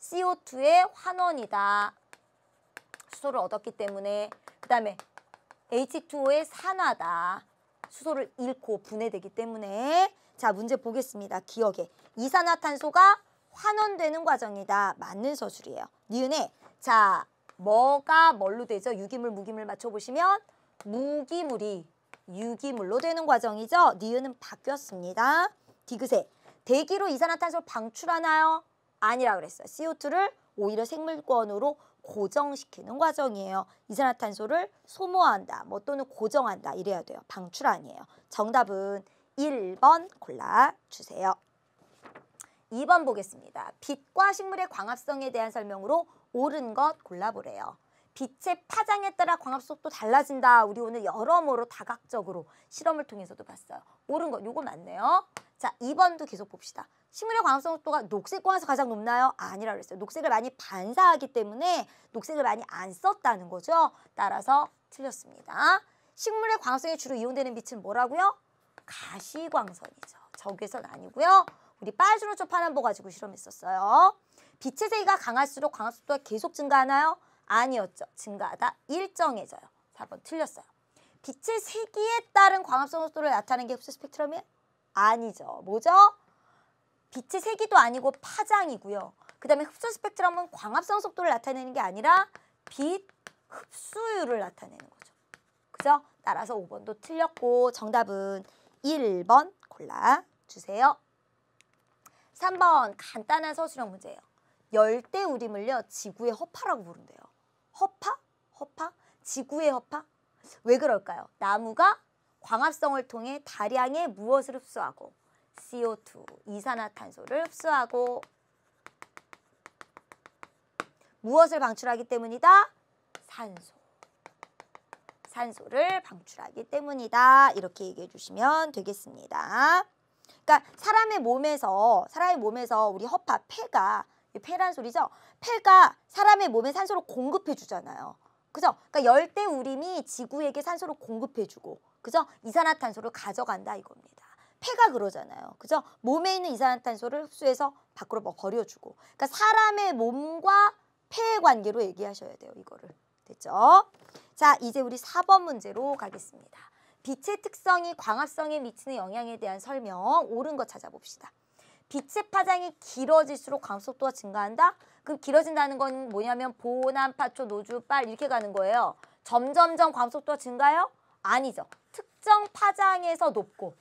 CO2의 환원이다. 수소를 얻었기 때문에. 그 다음에 H2O의 산화다. 수소를 잃고 분해되기 때문에. 자, 문제 보겠습니다. 기억에. 이산화탄소가 환원되는 과정이다. 맞는 서술이에요. 니은에. 자, 뭐가 뭘로 되죠? 유기물, 무기물 맞춰보시면 무기물이 유기물로 되는 과정이죠. 니은은 바뀌었습니다. 디귿에 대기로 이산화탄소를 방출하나요? 아니라 그랬어요. CO2를 오히려 생물권으로 고정시키는 과정이에요. 이산화탄소를 소모한다, 뭐 또는 고정한다 이래야 돼요. 방출 아니에요. 정답은 1번 골라주세요. 2번 보겠습니다. 빛과 식물의 광합성에 대한 설명으로 옳은 것 골라보래요. 빛의 파장에 따라 광합속도 달라진다. 우리 오늘 여러모로 다각적으로 실험을 통해서도 봤어요. 옳은 거 요거 맞네요. 자, 2번도 계속 봅시다. 식물의 광합성 속도가 녹색광에서 가장 높나요? 아니라 그랬어요. 녹색을 많이 반사하기 때문에 녹색을 많이 안 썼다는 거죠. 따라서 틀렸습니다. 식물의 광합성에 주로 이용되는 빛은 뭐라고요? 가시광선이죠. 적외선 아니고요. 우리 빨주노초 파남보 가지고 실험했었어요. 빛의 세기가 강할수록 광합속도가 계속 증가하나요? 아니었죠. 증가하다 일정해져요. 4번 틀렸어요. 빛의 세기에 따른 광합성 속도를 나타내는 게 흡수 스펙트럼이에요? 아니죠. 뭐죠? 빛의 세기도 아니고 파장이고요. 그 다음에 흡수 스펙트럼은 광합성 속도를 나타내는 게 아니라 빛 흡수율을 나타내는 거죠. 그죠? 따라서 5번도 틀렸고 정답은 1번 골라주세요. 3번 간단한 서술형 문제예요. 열대우림을요 지구의 허파라고 부른대요. 허파? 허파? 지구의 허파? 왜 그럴까요? 나무가 광합성을 통해 다량의 무엇을 흡수하고 CO2, 이산화탄소를 흡수하고 무엇을 방출하기 때문이다? 산소. 산소를 방출하기 때문이다. 이렇게 얘기해 주시면 되겠습니다. 그러니까 사람의 몸에서 우리 허파, 폐가, 폐란 소리죠? 폐가 사람의 몸에 산소를 공급해 주잖아요. 그죠? 그러니까 열대우림이 지구에게 산소를 공급해 주고, 그죠? 이산화탄소를 가져간다 이겁니다. 폐가 그러잖아요. 그죠? 몸에 있는 이산화탄소를 흡수해서 밖으로 버려주고. 그러니까 사람의 몸과 폐의 관계로 얘기하셔야 돼요. 이거를. 됐죠? 자, 이제 우리 4번 문제로 가겠습니다. 빛의 특성이 광합성에 미치는 영향에 대한 설명, 옳은 거 찾아봅시다. 빛의 파장이 길어질수록 광속도가 증가한다? 그럼 길어진다는 건 뭐냐면 보남파초, 노주, 빨 이렇게 가는 거예요. 점점점 광속도가 증가해요? 아니죠. 특정 파장에서 높고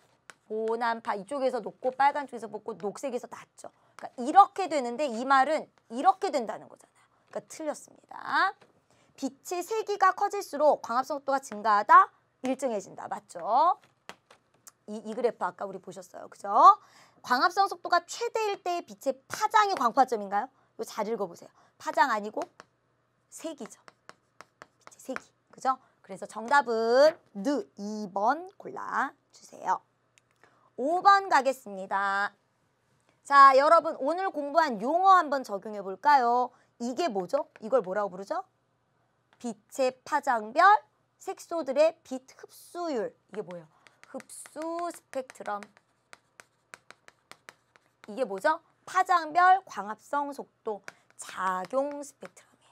보남파 이쪽에서 높고 빨간 쪽에서 높고 녹색에서 낮죠. 그러니까 이렇게 되는데 이 말은 이렇게 된다는 거잖아요. 그러니까 틀렸습니다. 빛의 세기가 커질수록 광합성 속도가 증가하다? 일정해진다. 맞죠? 이 그래프 아까 우리 보셨어요. 그죠? 광합성 속도가 최대일 때의 빛의 파장이 광파점인가요? 이거 잘 읽어보세요. 파장 아니고 세기죠. 빛의 세기. 그죠? 그래서 정답은 2번 골라주세요. 5번 가겠습니다. 자, 여러분 오늘 공부한 용어 한번 적용해 볼까요? 이게 뭐죠? 이걸 뭐라고 부르죠? 빛의 파장별 색소들의 빛 흡수율. 이게 뭐예요? 흡수 스펙트럼. 이게 뭐죠? 파장별 광합성 속도 작용 스펙트럼이에요.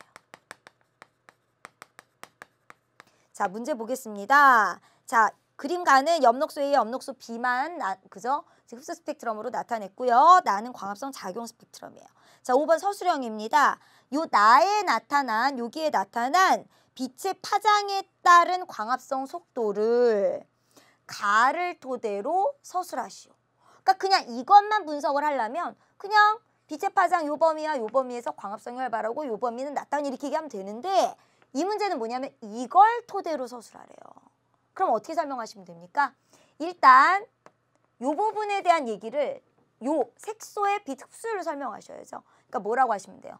자, 문제 보겠습니다. 자, 그림 가는 염록소 A의 염록소 B만 그죠? 흡수 스펙트럼으로 나타냈고요. 나는 광합성 작용 스펙트럼이에요. 자, 5번 서술형입니다. 요 나에 나타난 여기에 나타난 빛의 파장에 따른 광합성 속도를 가를 토대로 서술하시오. 그러니까 그냥 이것만 분석을 하려면 그냥 빛의 파장 요 범위와 요 범위에서 광합성이 활발하고 요 범위는 낮다니 이렇게 얘기하면 되는데 이 문제는 뭐냐면 이걸 토대로 서술하래요. 그럼 어떻게 설명하시면 됩니까? 일단 요 부분에 대한 얘기를 요 색소의 빛 흡수율을 설명하셔야죠. 그러니까 뭐라고 하시면 돼요?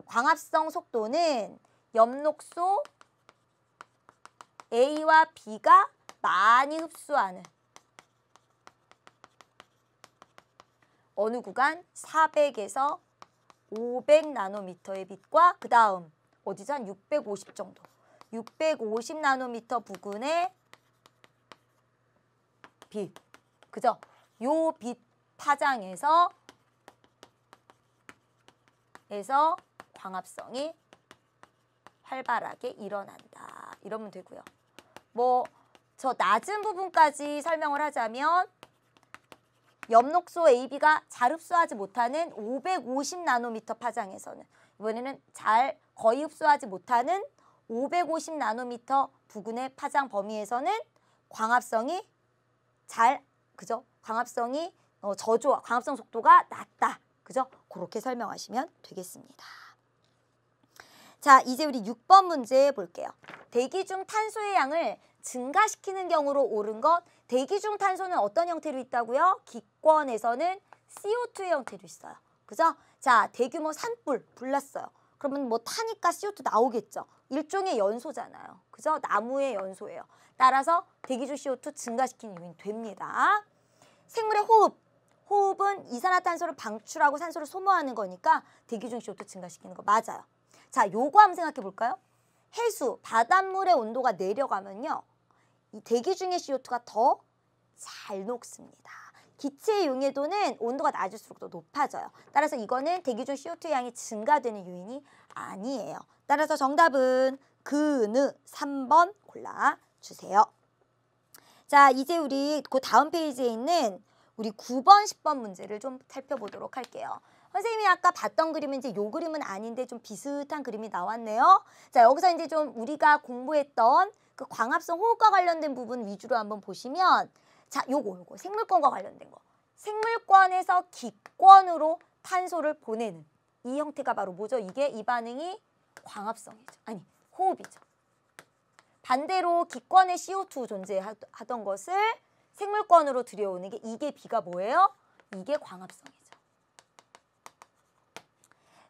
광합성 속도는 염록소 A와 B가 많이 흡수하는 어느 구간 400에서 500 나노미터의 빛과 그 다음 어디죠? 한 650 정도. 650 나노미터 부근의 빛. 그죠? 요 빛 파장에서 광합성이 활발하게 일어난다. 이러면 되고요. 뭐 저 낮은 부분까지 설명을 하자면 염록소 AB가 잘 흡수하지 못하는 550 나노미터 파장에서는 이번에는 잘 거의 흡수하지 못하는 550 나노미터 부근의 파장 범위에서는 광합성이 그죠? 광합성이 광합성 속도가 낮다. 그죠? 그렇게 설명하시면 되겠습니다. 자, 이제 우리 6번 문제 볼게요. 대기 중 탄소의 양을 증가시키는 경우로 옳은 것. 대기 중 탄소는 어떤 형태로 있다고요? 기권에서는 CO2의 형태로 있어요. 그죠? 자, 대규모 산불 불났어요. 그러면 뭐 타니까 CO2 나오겠죠. 일종의 연소잖아요. 그죠? 나무의 연소예요. 따라서 대기 중 CO2 증가시키는 요인 됩니다. 생물의 호흡은 이산화탄소를 방출하고 산소를 소모하는 거니까 대기 중 CO2 증가시키는 거 맞아요. 자, 요거 한번 생각해 볼까요? 해수, 바닷물의 온도가 내려가면요. 이 대기 중의 CO2가 더 잘 녹습니다. 기체의 용해도는 온도가 낮을수록 더 높아져요. 따라서 이거는 대기 중 CO2의 양이 증가되는 요인이 아니에요. 따라서 정답은 3번 골라주세요. 자, 이제 우리 그 다음 페이지에 있는 우리 9번, 10번 문제를 좀 살펴보도록 할게요. 선생님이 아까 봤던 그림은 이제 요 그림은 아닌데 좀 비슷한 그림이 나왔네요. 자, 여기서 이제 좀 우리가 공부했던 그 광합성 호흡과 관련된 부분 위주로 한번 보시면 자, 요거 생물권과 관련된 거. 생물권에서 기권으로 탄소를 보내는 이 형태가 바로 뭐죠? 이게 이 반응이 광합성이죠. 아니, 호흡이죠. 반대로 기권에 CO2 존재하던 것을 생물권으로 들여오는 게 이게 B가 뭐예요? 이게 광합성이죠.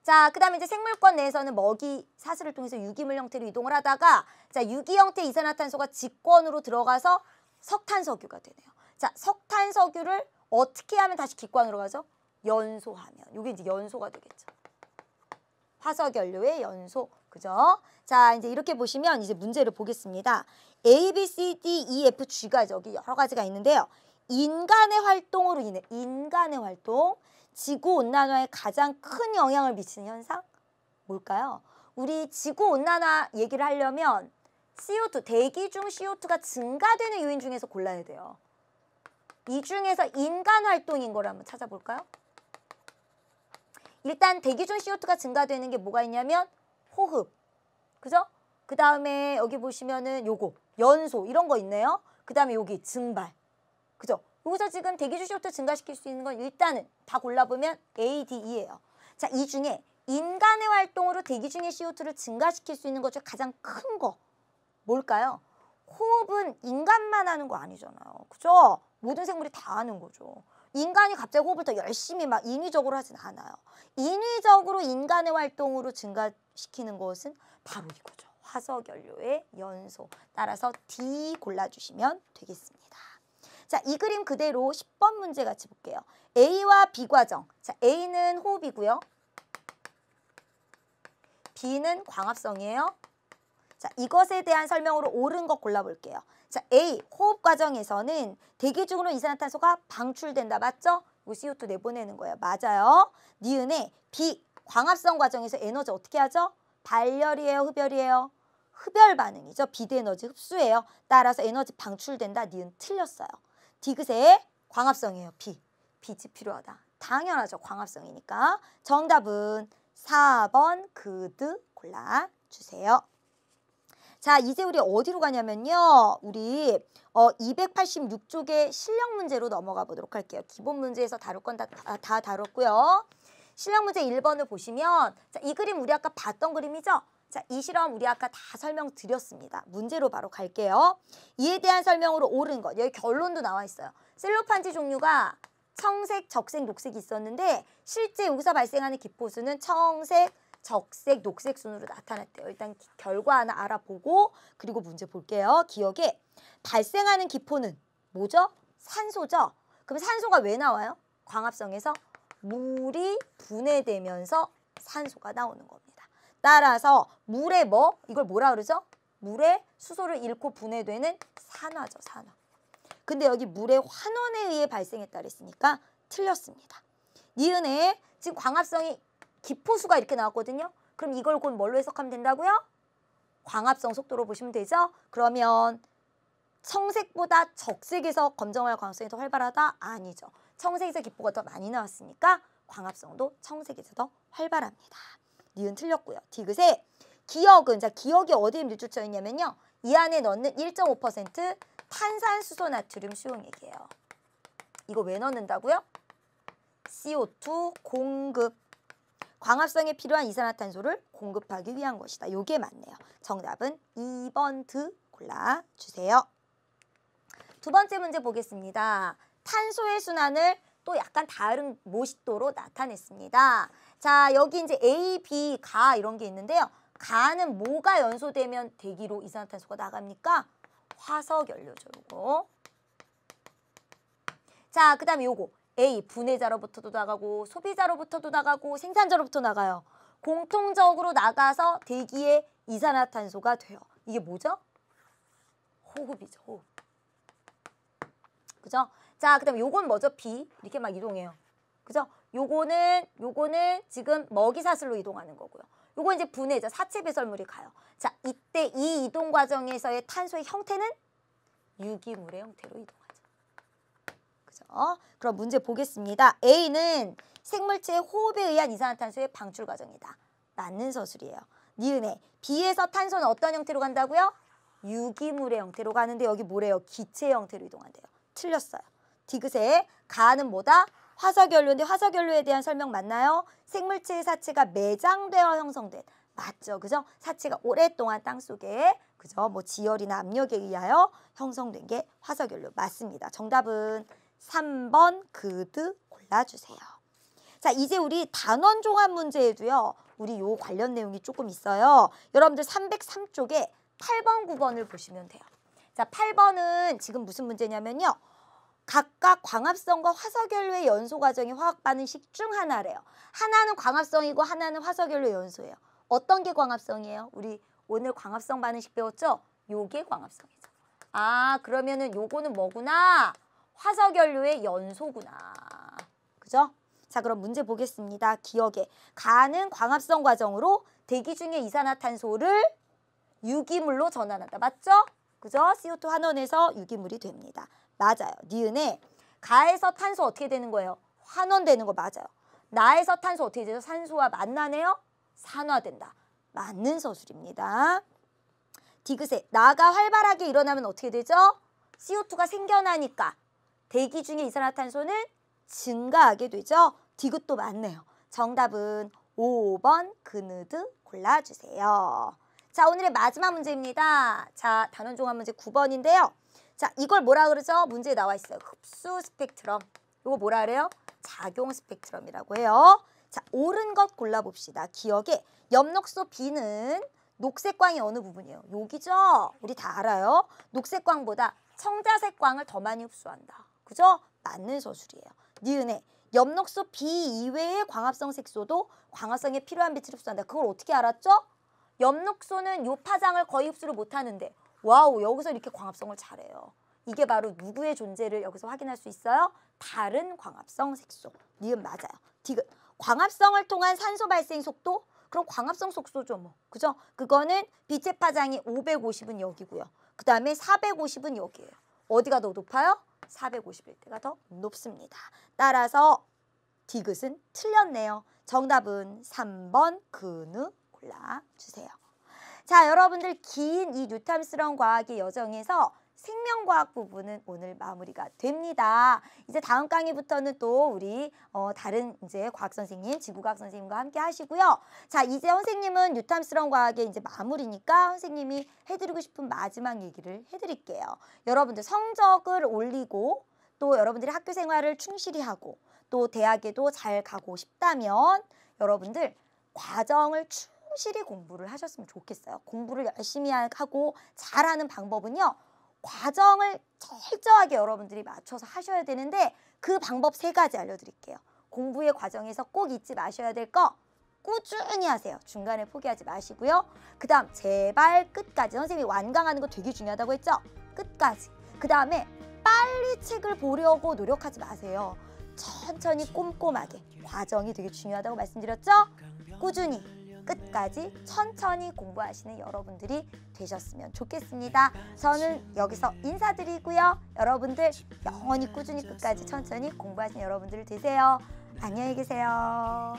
자, 그 다음에 이제 생물권 내에서는 먹이 사슬을 통해서 유기물 형태로 이동을 하다가 자, 유기 형태 이산화탄소가 직권으로 들어가서 석탄석유가 되네요. 자, 석탄석유를 어떻게 하면 다시 기권으로 가죠? 연소하면. 이게 이제 연소가 되겠죠. 화석연료의 연소. 그죠? 자, 이제 이렇게 보시면 이제 문제를 보겠습니다. A, B, C, D, E, F, G가 저기 여러 가지가 있는데요. 인간의 활동으로 인해 인간의 활동, 지구온난화에 가장 큰 영향을 미치는 현상? 뭘까요? 우리 지구온난화 얘기를 하려면 CO2, 대기 중 CO2가 증가되는 요인 중에서 골라야 돼요. 이 중에서 인간 활동인 걸 한번 찾아볼까요? 일단 대기 중 CO2가 증가되는 게 뭐가 있냐면 호흡, 그죠? 그 다음에 여기 보시면은 요거 연소 이런 거 있네요. 그 다음에 여기 증발, 그죠? 여기서 지금 대기 중 CO2 증가시킬 수 있는 건 일단은 다 골라보면 A, D, E예요. 자, 이 중에 인간의 활동으로 대기 중의 CO2를 증가시킬 수 있는 것 중에 가장 큰 거 뭘까요? 호흡은 인간만 하는 거 아니잖아요. 그죠? 모든 생물이 다 하는 거죠. 인간이 갑자기 호흡을 더 열심히 막 인위적으로 하진 않아요. 인위적으로 인간의 활동으로 증가시키는 것은 바로 이거죠. 화석연료의 연소. 따라서 D 골라주시면 되겠습니다. 자, 이 그림 그대로 10번 문제 같이 볼게요. A와 B 과정. 자, A는 호흡이고요. B는 광합성이에요. 자, 이것에 대한 설명으로 옳은 것 골라볼게요. 자, A, 호흡 과정에서는 대기 중으로 이산화탄소가 방출된다. 맞죠? 이 CO2 내보내는 거예요. 맞아요. 니은에 B, 광합성 과정에서 에너지 어떻게 하죠? 발열이에요? 흡열이에요? 흡열 반응이죠. 비대에너지 흡수예요. 따라서 에너지 방출된다. 니은 틀렸어요. 디귿의 광합성이에요. B. B지 필요하다. 당연하죠. 광합성이니까. 정답은 4번 그드 골라주세요. 자, 이제 우리 어디로 가냐면요. 우리 286쪽의 실력 문제로 넘어가 보도록 할게요. 기본 문제에서 다룰 건 다 다뤘고요. 실력 문제 1번을 보시면 자, 이 그림 우리 아까 봤던 그림이죠? 자, 이 실험 우리 아까 다 설명드렸습니다. 문제로 바로 갈게요. 이에 대한 설명으로 옳은 것. 여기 결론도 나와 있어요. 셀로판지 종류가 청색, 적색, 녹색이 있었는데 실제 여기서 발생하는 기포수는 청색, 적색, 녹색 순으로 나타났대요. 일단 결과 하나 알아보고 그리고 문제 볼게요. 기억에 발생하는 기포는 뭐죠? 산소죠. 그럼 산소가 왜 나와요? 광합성에서 물이 분해되면서 산소가 나오는 겁니다. 따라서 물에 뭐? 이걸 뭐라 그러죠? 물에 수소를 잃고 분해되는 산화죠. 산화. 근데 여기 물의 환원에 의해 발생했다 그랬으니까 틀렸습니다. 니은에 지금 광합성이 기포수가 이렇게 나왔거든요. 그럼 이걸 곧 뭘로 해석하면 된다고요? 광합성 속도로 보시면 되죠. 그러면 청색보다 적색에서 검정할 광합성이 더 활발하다? 아니죠. 청색에서 기포가 더 많이 나왔으니까 광합성도 청색에서 더 활발합니다. 니은 틀렸고요. 디귿의 기억은 자, 기억이 어디에 밀주쳐 있냐면요. 이 안에 넣는 1.5% 탄산수소 나트륨 수용액이에요. 이거 왜 넣는다고요? CO2 공급. 광합성에 필요한 이산화탄소를 공급하기 위한 것이다. 요게 맞네요. 정답은 2번 드 골라주세요. 두 번째 문제 보겠습니다. 탄소의 순환을 또 약간 다른 모식도로 나타냈습니다. 자, 여기 이제 A, B, 가 이런 게 있는데요. 가는 뭐가 연소되면 대기로 이산화탄소가 나갑니까? 화석연료죠, 요거. 자, 그 다음에 요거. A, 분해자로부터도 나가고 소비자로부터도 나가고 생산자로부터 나가요. 공통적으로 나가서 대기에 이산화탄소가 돼요. 이게 뭐죠? 호흡이죠. 호흡. 그죠? 자, 그 다음에 요건 뭐죠? B. 이렇게 막 이동해요. 그죠? 요거는 지금 먹이사슬로 이동하는 거고요. 요거 이제 분해죠. 사체 배설물이 가요. 자, 이때 이 이동 과정에서의 탄소의 형태는 유기물의 형태로 이동하죠. 그럼 문제 보겠습니다. A는 생물체의 호흡에 의한 이산화탄소의 방출 과정이다. 맞는 서술이에요. 니은에 B에서 탄소는 어떤 형태로 간다고요? 유기물의 형태로 가는데 여기 뭐래요? 기체의 형태로 이동한대요. 틀렸어요. 디귿의 가는 뭐다? 화석연료인데 화석연료에 대한 설명 맞나요? 생물체의 사체가 매장되어 형성된. 맞죠? 그죠? 사체가 오랫동안 땅속에 그죠? 뭐 지열이나 압력에 의하여 형성된 게 화석연료 맞습니다. 정답은 3번 그드 골라주세요. 자, 이제 우리 단원 종합 문제에도요. 우리 요 관련 내용이 조금 있어요. 여러분들 303쪽에 8번, 9번을 보시면 돼요. 자, 8번은 지금 무슨 문제냐면요. 각각 광합성과 화석연료의 연소 과정이 화학 반응식 중 하나래요. 하나는 광합성이고 하나는 화석연료 연소예요. 어떤 게 광합성이에요? 우리 오늘 광합성 반응식 배웠죠? 요게 광합성이죠. 아, 그러면은 요거는 뭐구나? 화석연료의 연소구나. 그죠? 자, 그럼 문제 보겠습니다. 기억에. 가는 광합성 과정으로 대기 중에 이산화탄소를 유기물로 전환한다. 맞죠? 그죠? CO2 환원해서 유기물이 됩니다. 맞아요. 니은에 가에서 탄소 어떻게 되는 거예요? 환원되는 거 맞아요. 나에서 탄소 어떻게 되죠? 산소와 만나네요? 산화된다. 맞는 서술입니다. 디귿에 나가 활발하게 일어나면 어떻게 되죠? CO2가 생겨나니까 대기 중에 이산화탄소는 증가하게 되죠. 디귿도 맞네요. 정답은 5번 그느드 골라주세요. 자, 오늘의 마지막 문제입니다. 자, 단원 종합 문제 9번인데요. 자, 이걸 뭐라 그러죠? 문제에 나와 있어요. 흡수 스펙트럼. 이거 뭐라 그래요? 작용 스펙트럼이라고 해요. 자, 옳은 것 골라봅시다. 기억에 엽록소 B는 녹색광이 어느 부분이에요? 여기죠? 우리 다 알아요. 녹색광보다 청자색 광을 더 많이 흡수한다. 그죠? 맞는 서술이에요. 니은에 엽록소 B 이외의 광합성 색소도 광합성에 필요한 빛을 흡수한다. 그걸 어떻게 알았죠? 엽록소는 요 파장을 거의 흡수를 못하는데 와우, 여기서 이렇게 광합성을 잘해요. 이게 바로 누구의 존재를 여기서 확인할 수 있어요? 다른 광합성 색소. 니은 맞아요. 디귿. 광합성을 통한 산소 발생 속도? 그럼 광합성 속도죠 뭐. 그죠? 그거는 빛의 파장이 550은 여기고요. 그 다음에 450은 여기예요. 어디가 더 높아요? 450일 때가 더 높습니다. 따라서 디귿은 틀렸네요. 정답은 3번 근우 골라주세요. 자, 여러분들 긴 이 뉴탐스러운 과학의 여정에서 생명과학 부분은 오늘 마무리가 됩니다. 이제 다음 강의부터는 또 우리 다른 이제 과학 선생님, 지구과학 선생님과 함께 하시고요. 자, 이제 선생님은 뉴탐스러운 과학의 이제 마무리니까 선생님이 해드리고 싶은 마지막 얘기를 해드릴게요. 여러분들 성적을 올리고 또 여러분들이 학교 생활을 충실히 하고 또 대학에도 잘 가고 싶다면 여러분들 과정을 충실히 공부를 하셨으면 좋겠어요. 공부를 열심히 하고 잘하는 방법은요. 과정을 철저하게 여러분들이 맞춰서 하셔야 되는데 그 방법 3가지 알려드릴게요. 공부의 과정에서 꼭 잊지 마셔야 될 거 꾸준히 하세요. 중간에 포기하지 마시고요. 그 다음 제발 끝까지. 선생님이 완강하는 거 되게 중요하다고 했죠? 끝까지. 그 다음에 빨리 책을 보려고 노력하지 마세요. 천천히 꼼꼼하게. 과정이 되게 중요하다고 말씀드렸죠? 꾸준히. 끝까지 천천히 공부하시는 여러분들이 되셨으면 좋겠습니다. 저는 여기서 인사드리고요. 여러분들 영원히 꾸준히 끝까지 천천히 공부하시는 여러분들 되세요. 안녕히 계세요.